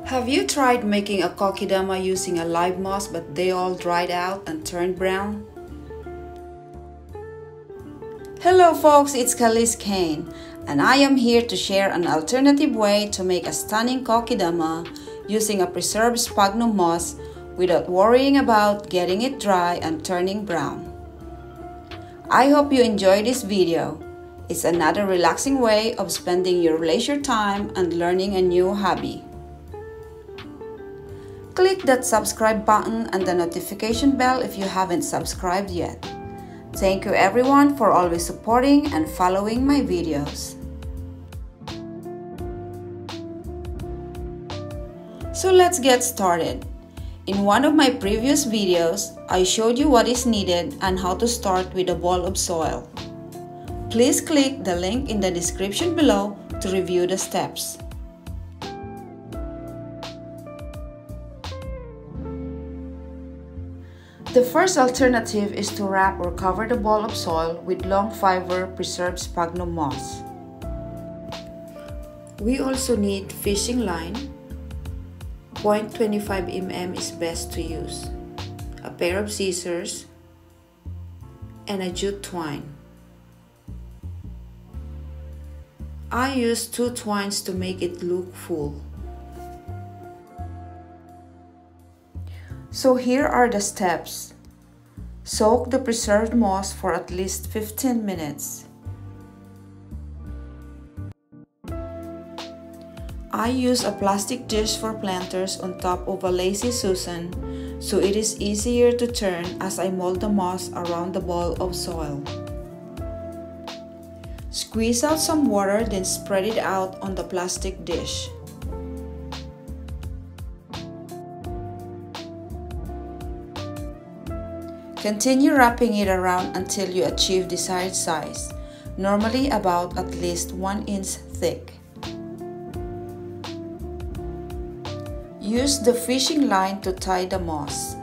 Have you tried making a kokedama using a live moss but they all dried out and turned brown? Hello folks, it's Khalis Khayn and I am here to share an alternative way to make a stunning kokedama using a preserved sphagnum moss without worrying about getting it dry and turning brown. I hope you enjoy this video. It's another relaxing way of spending your leisure time and learning a new hobby. Click that subscribe button and the notification bell if you haven't subscribed yet. Thank you everyone for always supporting and following my videos. So let's get started. In one of my previous videos, I showed you what is needed and how to start with a ball of soil. Please click the link in the description below to review the steps. The first alternative is to wrap or cover the ball of soil with long fiber preserved sphagnum moss. We also need fishing line. 0.25 mm is best to use, a pair of scissors, and a jute twine. I use 2 twines to make it look full. So here are the steps. Soak the preserved moss for at least 15 minutes. I use a plastic dish for planters on top of a lazy Susan so it is easier to turn as I mold the moss around the ball of soil. Squeeze out some water, then spread it out on the plastic dish. Continue wrapping it around until you achieve desired size, normally about at least 1 inch thick. Use the fishing line to tie the moss.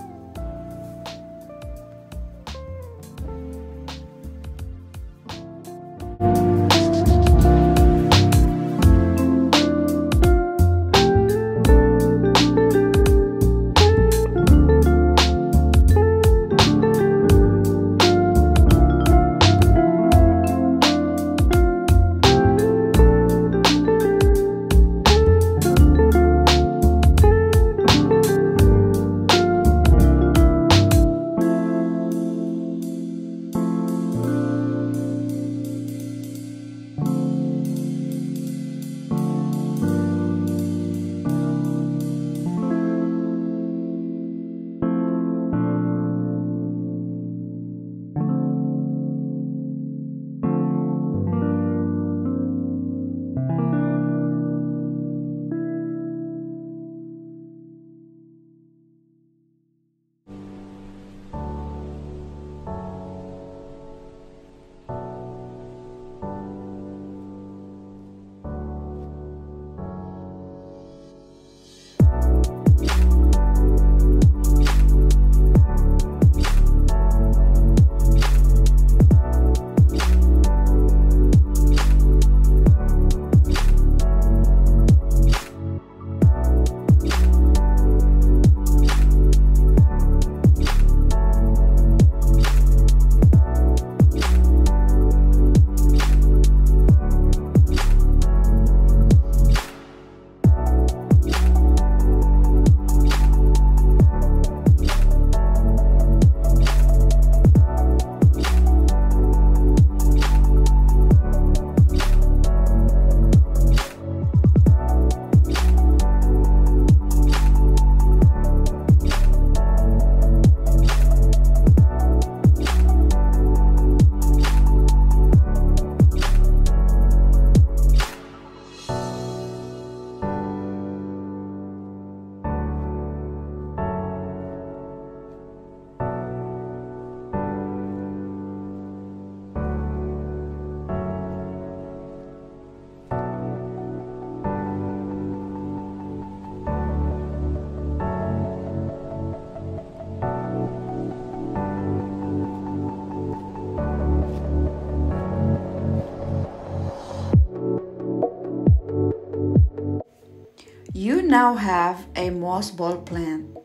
now have a moss ball plant.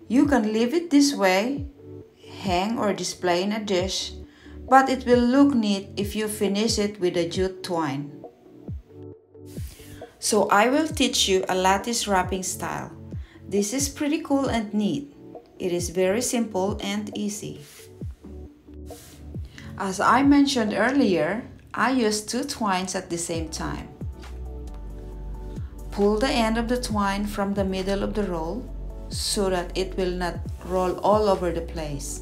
You can leave it this way, hang or display in a dish, but it will look neat if you finish it with a jute twine. So I will teach you a lattice wrapping style. This is pretty cool and neat. It is very simple and easy. As I mentioned earlier, I used 2 twines at the same time. Pull the end of the twine from the middle of the roll so that it will not roll all over the place.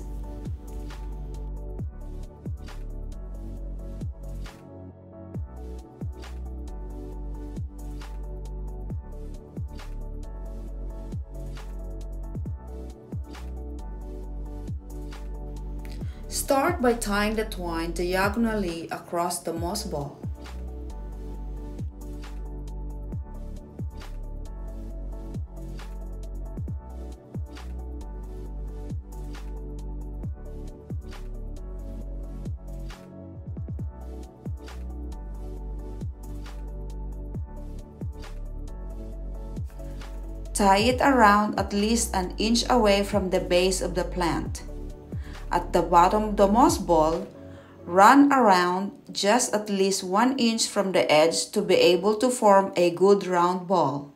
Start by tying the twine diagonally across the moss ball. Tie it around at least an inch away from the base of the plant. At the bottom of the moss ball, run around just at least 1 inch from the edge to be able to form a good round ball.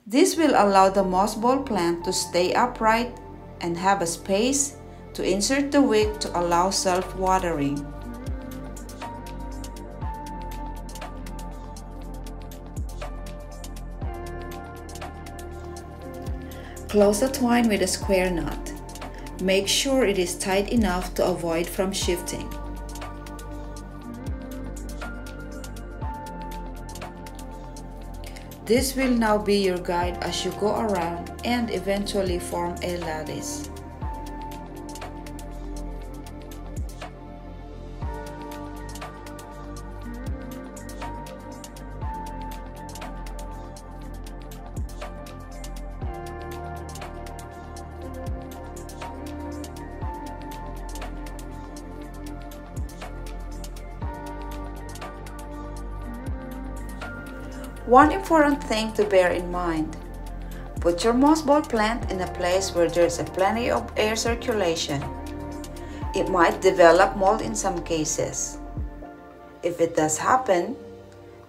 This will allow the moss ball plant to stay upright and have a space to insert the wick to allow self-watering. Close the twine with a square knot. Make sure it is tight enough to avoid from shifting. This will now be your guide as you go around and eventually form a lattice. One important thing to bear in mind: put your moss ball plant in a place where there's plenty of air circulation. It might develop mold in some cases. If it does happen,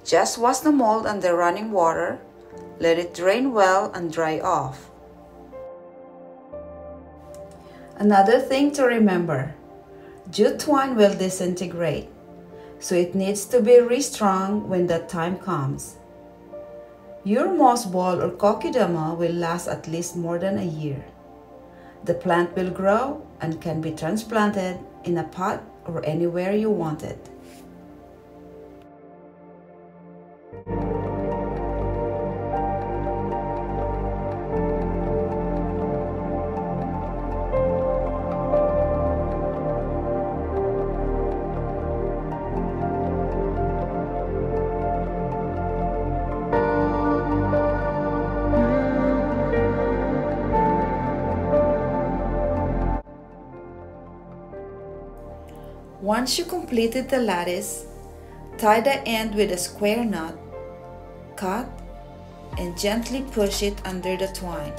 just wash the mold under running water, let it drain well and dry off. Another thing to remember: jute twine will disintegrate, so it needs to be restrung when that time comes. Your moss ball or Kokedama will last at least more than a year. The plant will grow and can be transplanted in a pot or anywhere you want it. Once you completed the lattice, tie the end with a square knot, cut, and gently push it under the twine.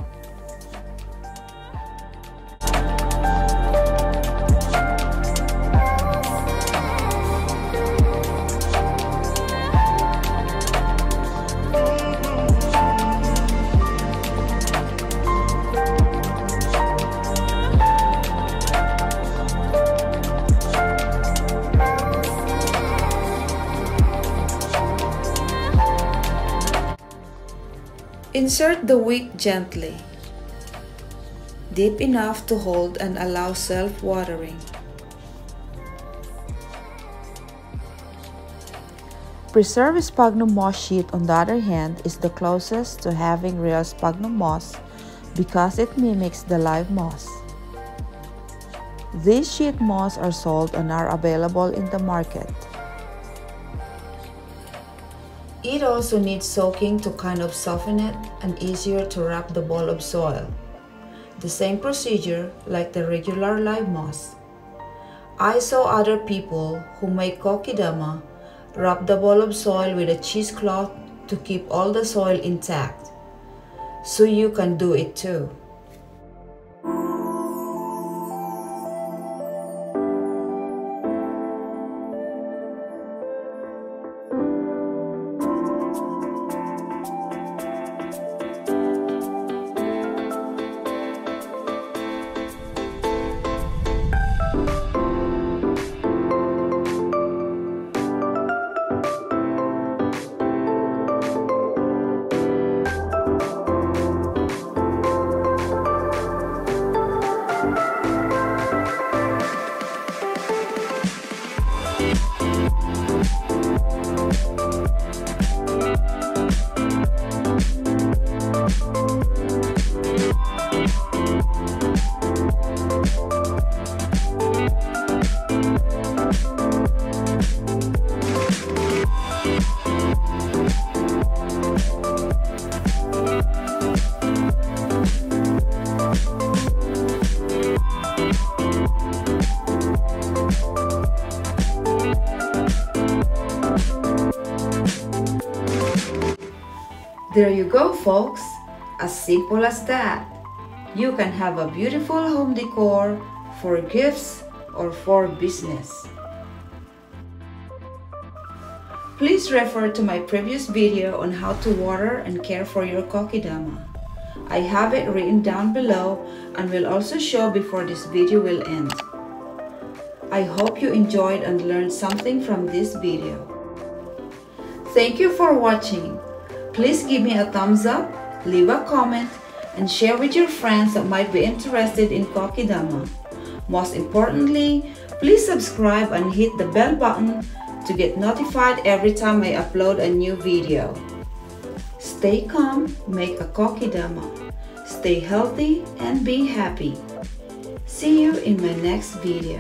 Insert the wick gently, deep enough to hold and allow self-watering. Preserved sphagnum moss sheet, on the other hand, is the closest to having real sphagnum moss because it mimics the live moss. These sheet moss are sold and are available in the market. It also needs soaking to kind of soften it and easier to wrap the ball of soil. The same procedure like the regular live moss. I saw other people who make Kokedama wrap the ball of soil with a cheesecloth to keep all the soil intact. So you can do it too. There you go, folks. As simple as that. You can have a beautiful home decor for gifts or for business. Please refer to my previous video on how to water and care for your Kokedama. I have it written down below and will also show before this video will end. I hope you enjoyed and learned something from this video. Thank you for watching. Please give me a thumbs up, leave a comment, and share with your friends that might be interested in Kokedama. Most importantly, please subscribe and hit the bell button to get notified every time I upload a new video. Stay calm, make a Kokedama. Stay healthy and be happy. See you in my next video.